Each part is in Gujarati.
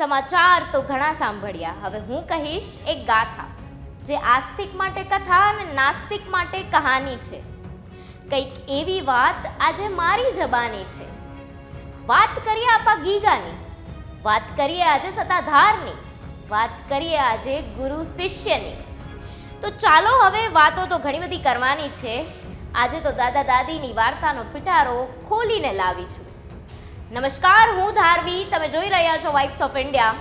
સમાચાર તો ઘણા સાંભળ્યા. હવે હું કહીશ એક ગાથા, જે આસ્તિક માટે કથા અને નાસ્તિક માટે કહાની છે. કંઈક એવી વાત આજે મારી જબાની છે. વાત કરીએ આપા ગીગાની, વાત કરીએ આજે સત્તાધારની, વાત કરીએ આજે ગુરુ શિષ્યની. તો ચાલો હવે વાતો તો ઘણી બધી કરવાની છે. આજે તો દાદા દાદીની વાર્તાનો પિટારો ખોલીને લાવી છું. નમસ્કાર, હું ધારવી, તમે જોઈ રહ્યા છો વાઇબ્સ ઓફ ઇન્ડિયા.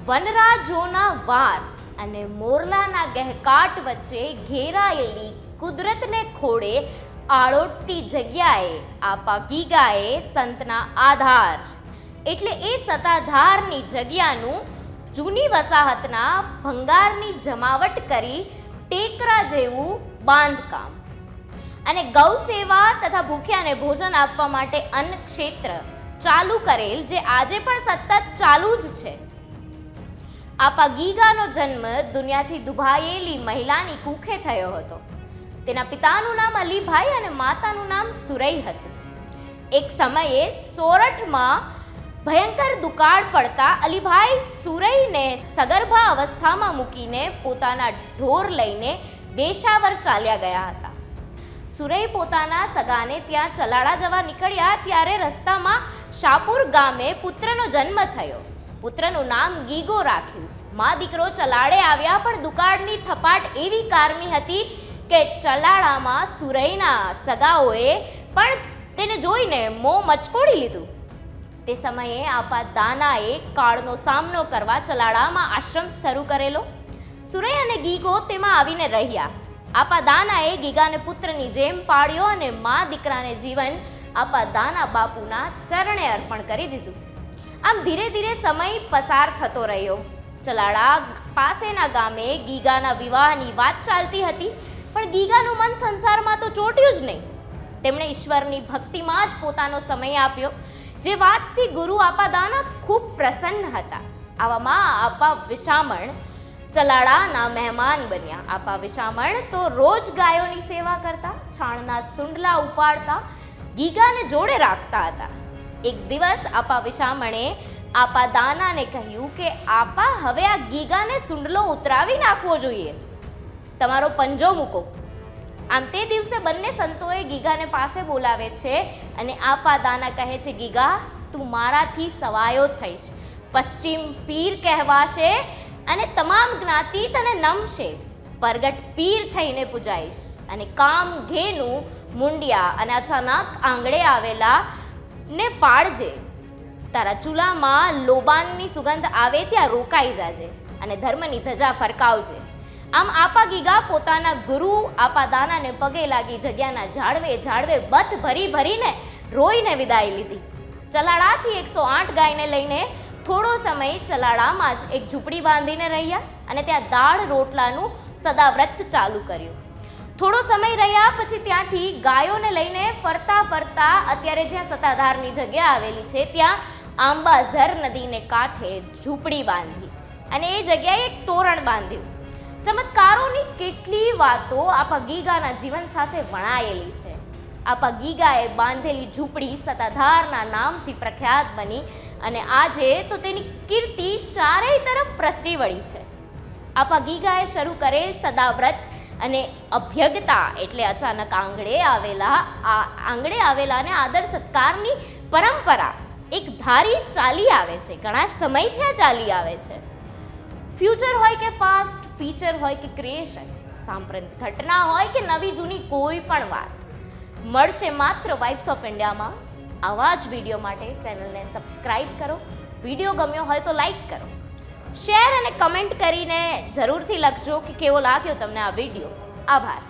વનરાજોના વાસ અને મોરલાના ગહેકાટ વચ્ચે ઘેરાયેલી કુદરતને ખોળે આળોટતી જગ્યાએ આપા ગીગાએ સંતના આધાર એટલે એ સત્તાધારની જગ્યાનું જૂની વસાહતના ભંગારની જમાવટ કરી ટેકરા જેવું બાંધકામ અને ગૌ સેવા તથા ભૂખ્યાને ભોજન આપવા માટે અન્ન ક્ષેત્ર ચાલુ કરેલ, જે આજે પણ સતત ચાલુ જ છે. આપા ગીગાનો જન્મ દુનિયાથી દુભાયેલી મહિલાની કુખે થયો હતો. તેના પિતાનું નામ અલીભાઈ અને માતાનું નામ સુરઈ હતું. એક સમયે સોરઠમાં ભયંકર દુકાળ પડતા અલીભાઈ સુરઈને સગર્ભા અવસ્થામાં મૂકીને પોતાના ઢોર લઈને દેશાવર ચાલ્યા ગયા હતા. સુરઈ પોતાના સગાને ત્યાં ચલાળા જવા નીકળ્યા ત્યારે રસ્તામાં શાપુર ગામે પુત્રનો જન્મ થયો. પુત્રનું નામ ગીગો રાખ્યું. મા દીકરો ચલાળે આવ્યા, પણ દુકાળની થપાટ એવી કારમી હતી કે ચલાળામાં સુરઈના સગાઓએ પણ તેને જોઈને મોં મચકોડી લીધું. તે સમયે આપા દાનાએ કાળનો સામનો કરવા ચલાળામાં આશ્રમ શરૂ કરેલો. સુરઈ અને ગીગો તેમાં આવીને રહ્યા. આપા દાનાએ ગીગાને પુત્રની જેમ પાળ્યો અને મા દીકરાને જીવન આપા દાના બાપુના ચરણે અર્પણ કરી દીધું. આમ ધીરે ધીરે સમય પસાર થતો રહ્યો. ચલાળા પાસેના ગામે ગીગાના વિવાહની વાત ચાલતી હતી, પણ ગીગાનું મન સંસારમાં તો ચોટ્યું જ નહીં. તેમણે ઈશ્વરની ભક્તિમાં જ પોતાનો સમય આપ્યો, જે વાતથી ગુરુ આપા દાના ખૂબ પ્રસન્ન હતા. આવામાં આપા વિશામણ ચલાળાના મહેમાન બન્યા. આપા વિશામણ તો રોજ ગાયોની સેવા કરતા, છાણના સુંડલા ઉપાડતા, ગીગાને જોડે રાખતા હતા. એક દિવસ આપા વિશામણે આપા દાનાને કહ્યું કે આપા, હવે આ ગીગાને સુંડલો ઉતરાવી નાખવો જોઈએ, તમારો પંજો મૂકો. આમ તે દિવસે બંને સંતોએ ગીગાને પાસે બોલાવે છે અને આપા દાના કહે છે, ગીગા, તું મારાથી સવાયો થઈશ, પશ્ચિમ પીર કહેવાશે અને તમામ જ્ઞાતિ તને નમશે. પરગટ પીર થઈને પૂજાઈશ અને કામ ઘેનું મુંડિયા અને અચાનક આંગળે આવેલા ને પાડજે. તારા ચૂલામાં લોબાનની સુગંધ આવે ત્યાં રોકાઈ જાજે અને ધર્મની ધજા ફરકાવજે. આમ આપા ગીગા પોતાના ગુરુ આપા દાનાને પગે લાગી જગ્યાના ઝાડવે બથ ભરી ભરીને રોઈને વિદાય લીધી. ચલાળાથી 108 ગાયને લઈને થોડો સમય ચલાળામાં જ એક ઝૂંપડી બાંધીને રહ્યા અને ત્યાં દાળ રોટલાનું સદાવ્રત ચાલુ કર્યું. થોડો સમય રહ્યા પછી ત્યાંથી ગાયોને લઈને ફરતા અત્યારે જ્યાં સત્તાધારની જગ્યા આવેલી છે ત્યાં આંબાઝર નદીને કાંઠે ઝૂંપડી બાંધી અને એ જગ્યાએ એક તોરણ બાંધ્યું. ચમત્કારોની કેટલી વાતો આપા ગીગાના જીવન સાથે વણાયેલી છે. આપા ગીગાએ બાંધેલી ઝૂંપડી સત્તાધારના નામથી પ્રખ્યાત બની અને આજે તો તેની કીર્તિ ચારેય તરફ પ્રસરી વળી છે. આપા ગીગાએ શરૂ કરેલ સદાવ્રત અને અભ્યગતા એટલે અચાનક આંગળે આવેલાને આદર સત્કારની પરંપરા એક ધારી ચાલી આવે છે. ઘણા સમયથી આ ચાલી આવે છે. ફ્યુચર હોય કે પાસ્ટ, ફીચર હોય કે ક્રિએશન, સાંપ્રત ઘટના હોય કે નવી જૂની કોઈ પણ વાત મળશે માત્ર વાઇબ્સ ઓફ ઇન્ડિયામાં. આવા જ વિડીયો માટે ચેનલને સબસ્ક્રાઇબ કરો. વિડીયો ગમ્યો હોય તો લાઈક કરો, શેર અને કમેન્ટ કરીને જરૂરથી લખજો કે કેવો લાગ્યો તમને આ વિડીયો. આભાર.